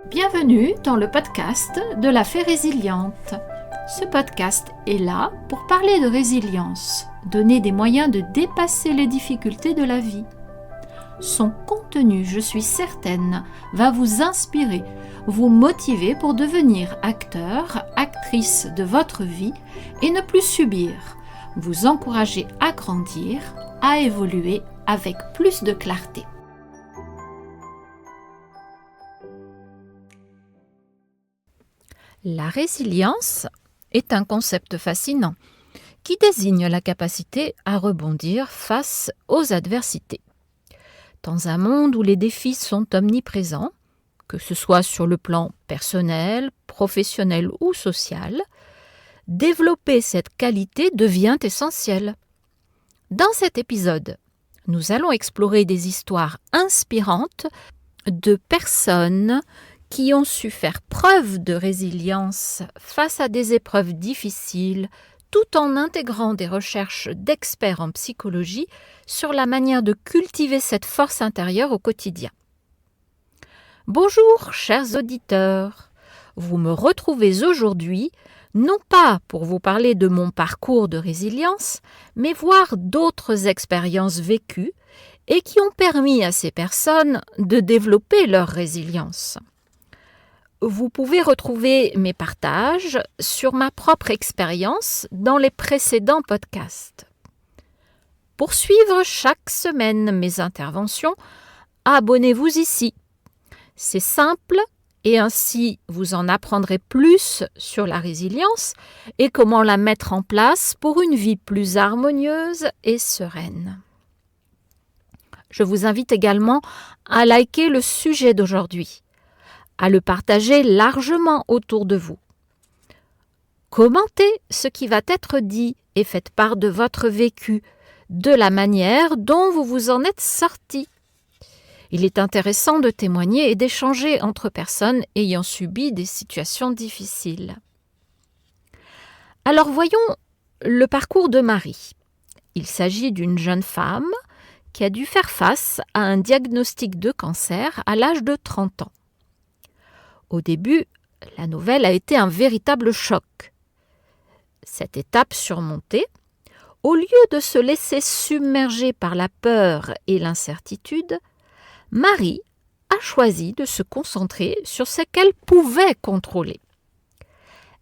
Bienvenue dans le podcast de la Fée Résiliente. Ce podcast est là pour parler de résilience, donner des moyens de dépasser les difficultés de la vie. Son contenu, je suis certaine, va vous inspirer, vous motiver pour devenir acteur, actrice de votre vie et ne plus subir, vous encourager à grandir, à évoluer avec plus de clarté. La résilience est un concept fascinant qui désigne la capacité à rebondir face aux adversités. Dans un monde où les défis sont omniprésents, que ce soit sur le plan personnel, professionnel ou social, développer cette qualité devient essentiel. Dans cet épisode, nous allons explorer des histoires inspirantes de personnes qui ont su faire preuve de résilience face à des épreuves difficiles, tout en intégrant des recherches d'experts en psychologie sur la manière de cultiver cette force intérieure au quotidien. Bonjour, chers auditeurs. Vous me retrouvez aujourd'hui, non pas pour vous parler de mon parcours de résilience, mais voir d'autres expériences vécues et qui ont permis à ces personnes de développer leur résilience. Vous pouvez retrouver mes partages sur ma propre expérience dans les précédents podcasts. Pour suivre chaque semaine mes interventions, abonnez-vous ici. C'est simple et ainsi vous en apprendrez plus sur la résilience et comment la mettre en place pour une vie plus harmonieuse et sereine. Je vous invite également à liker le sujet d'aujourd'hui, à le partager largement autour de vous. Commentez ce qui va être dit et faites part de votre vécu, de la manière dont vous vous en êtes sorti. Il est intéressant de témoigner et d'échanger entre personnes ayant subi des situations difficiles. Alors voyons le parcours de Marie. Il s'agit d'une jeune femme qui a dû faire face à un diagnostic de cancer à l'âge de 30 ans. Au début, la nouvelle a été un véritable choc. Cette étape surmontée, au lieu de se laisser submerger par la peur et l'incertitude, Marie a choisi de se concentrer sur ce qu'elle pouvait contrôler.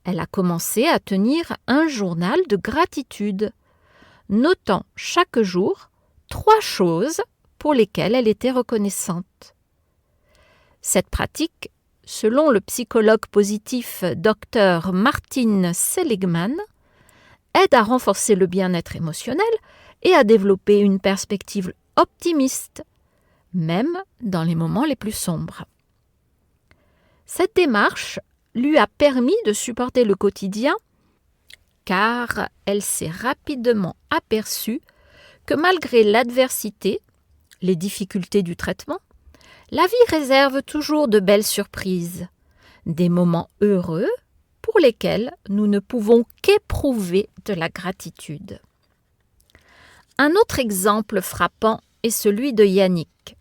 Elle a commencé à tenir un journal de gratitude, notant chaque jour 3 choses pour lesquelles elle était reconnaissante. Cette pratique, selon le psychologue positif Dr Martin Seligman, aide à renforcer le bien-être émotionnel et à développer une perspective optimiste, même dans les moments les plus sombres. Cette démarche lui a permis de supporter le quotidien car elle s'est rapidement aperçue que malgré l'adversité, les difficultés du traitement, la vie réserve toujours de belles surprises, des moments heureux pour lesquels nous ne pouvons qu'éprouver de la gratitude. Un autre exemple frappant est celui de Yannick,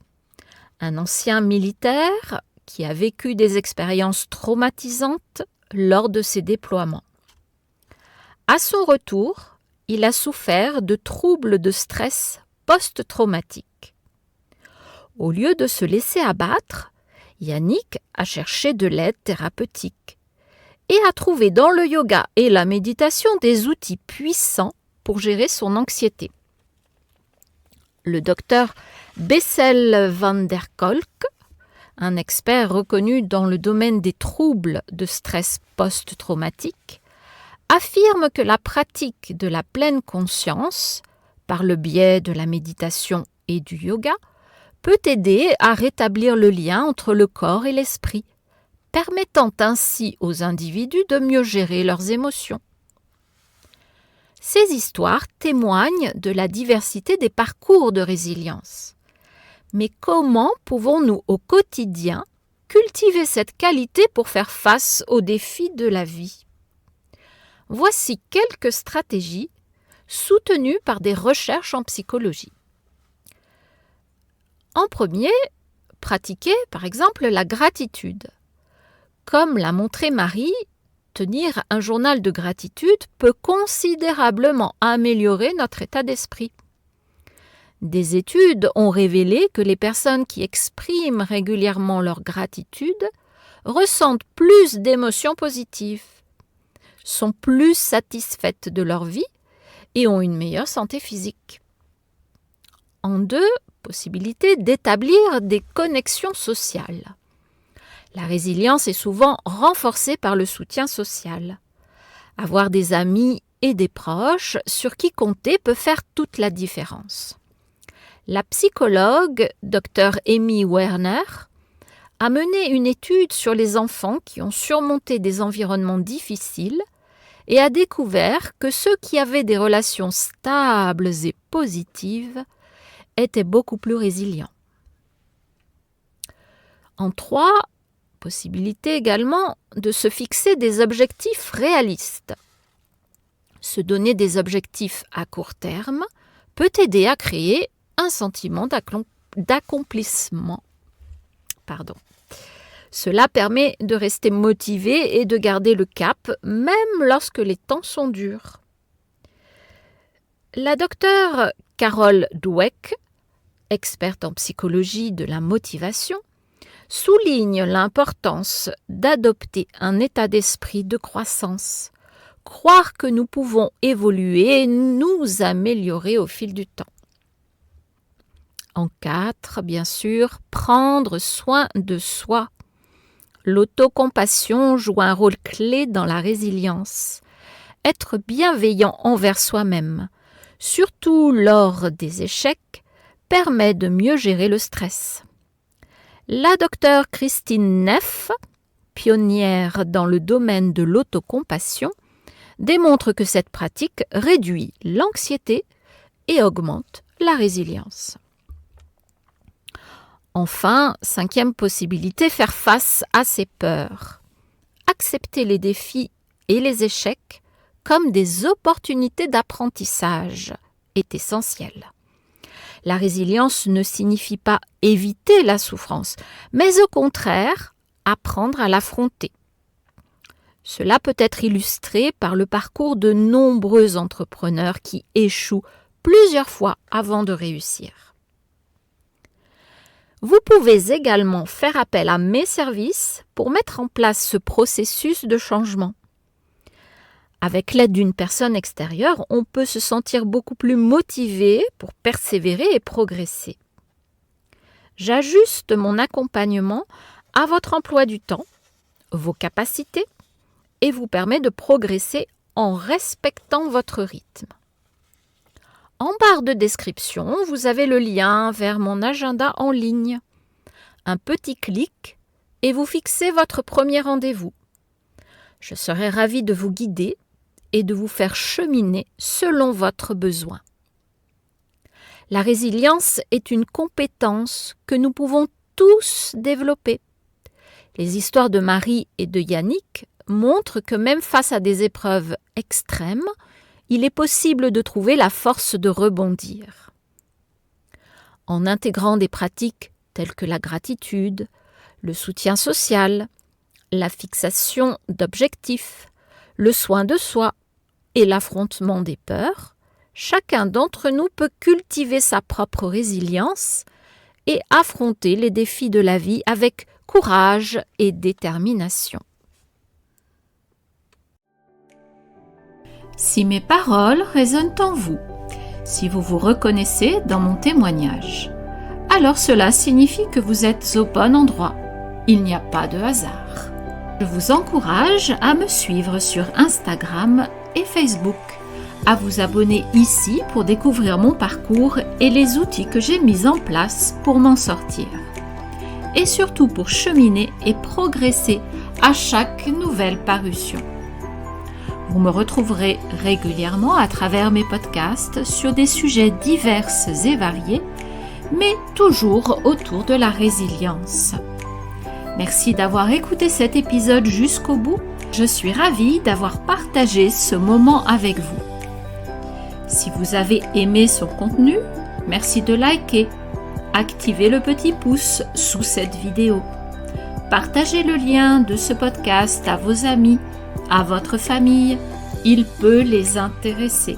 un ancien militaire qui a vécu des expériences traumatisantes lors de ses déploiements. À son retour, il a souffert de troubles de stress post-traumatique. Au lieu de se laisser abattre, Yannick a cherché de l'aide thérapeutique et a trouvé dans le yoga et la méditation des outils puissants pour gérer son anxiété. Le docteur Bessel van der Kolk, un expert reconnu dans le domaine des troubles de stress post-traumatique, affirme que la pratique de la pleine conscience, par le biais de la méditation et du yoga, peut aider à rétablir le lien entre le corps et l'esprit, permettant ainsi aux individus de mieux gérer leurs émotions. Ces histoires témoignent de la diversité des parcours de résilience. Mais comment pouvons-nous au quotidien cultiver cette qualité pour faire face aux défis de la vie ? Voici quelques stratégies soutenues par des recherches en psychologie. En premier, pratiquez par exemple la gratitude. Comme l'a montré Marie, tenir un journal de gratitude peut considérablement améliorer notre état d'esprit. Des études ont révélé que les personnes qui expriment régulièrement leur gratitude ressentent plus d'émotions positives, sont plus satisfaites de leur vie et ont une meilleure santé physique. En deux, possibilité d'établir des connexions sociales. La résilience est souvent renforcée par le soutien social. Avoir des amis et des proches sur qui compter peut faire toute la différence. La psychologue Dr Amy Werner a mené une étude sur les enfants qui ont surmonté des environnements difficiles et a découvert que ceux qui avaient des relations stables et positives étaient beaucoup plus résilients. En trois, possibilité également de se fixer des objectifs réalistes. Se donner des objectifs à court terme peut aider à créer un sentiment d'accomplissement. Cela permet de rester motivé et de garder le cap, même lorsque les temps sont durs. La docteure Carol Dweck, experte en psychologie de la motivation, souligne l'importance d'adopter un état d'esprit de croissance, croire que nous pouvons évoluer et nous améliorer au fil du temps. En 4, bien sûr, prendre soin de soi. L'autocompassion joue un rôle clé dans la résilience. Être bienveillant envers soi-même, surtout lors des échecs, permet de mieux gérer le stress. La docteure Christine Neff, pionnière dans le domaine de l'autocompassion, démontre que cette pratique réduit l'anxiété et augmente la résilience. Enfin, 5e possibilité, faire face à ses peurs. Accepter les défis et les échecs comme des opportunités d'apprentissage est essentiel. La résilience ne signifie pas éviter la souffrance, mais au contraire, apprendre à l'affronter. Cela peut être illustré par le parcours de nombreux entrepreneurs qui échouent plusieurs fois avant de réussir. Vous pouvez également faire appel à mes services pour mettre en place ce processus de changement. Avec l'aide d'une personne extérieure, on peut se sentir beaucoup plus motivé pour persévérer et progresser. J'ajuste mon accompagnement à votre emploi du temps, vos capacités et vous permet de progresser en respectant votre rythme. En barre de description, vous avez le lien vers mon agenda en ligne. Un petit clic et vous fixez votre premier rendez-vous. Je serai ravie de vous guider et de vous faire cheminer selon votre besoin. La résilience est une compétence que nous pouvons tous développer. Les histoires de Marie et de Yannick montrent que même face à des épreuves extrêmes, il est possible de trouver la force de rebondir. En intégrant des pratiques telles que la gratitude, le soutien social, la fixation d'objectifs, le soin de soi et l'affrontement des peurs, chacun d'entre nous peut cultiver sa propre résilience et affronter les défis de la vie avec courage et détermination. Si mes paroles résonnent en vous, si vous vous reconnaissez dans mon témoignage, alors cela signifie que vous êtes au bon endroit. Il n'y a pas de hasard. Je vous encourage à me suivre sur Instagram et Facebook, à vous abonner ici pour découvrir mon parcours et les outils que j'ai mis en place pour m'en sortir. Et surtout pour cheminer et progresser à chaque nouvelle parution. Vous me retrouverez régulièrement à travers mes podcasts sur des sujets divers et variés, mais toujours autour de la résilience. Merci d'avoir écouté cet épisode jusqu'au bout. Je suis ravie d'avoir partagé ce moment avec vous. Si vous avez aimé son contenu, merci de liker, activez le petit pouce sous cette vidéo. Partagez le lien de ce podcast à vos amis, à votre famille, il peut les intéresser.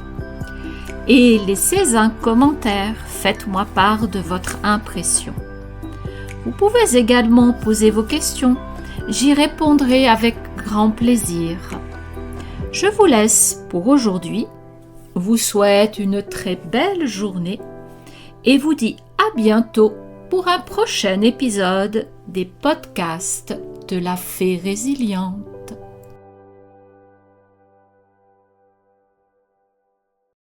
Et laissez un commentaire, faites-moi part de votre impression. Vous pouvez également poser vos questions, j'y répondrai avec grand plaisir. Je vous laisse pour aujourd'hui, vous souhaite une très belle journée et vous dis à bientôt pour un prochain épisode des podcasts de la Fée Résiliente.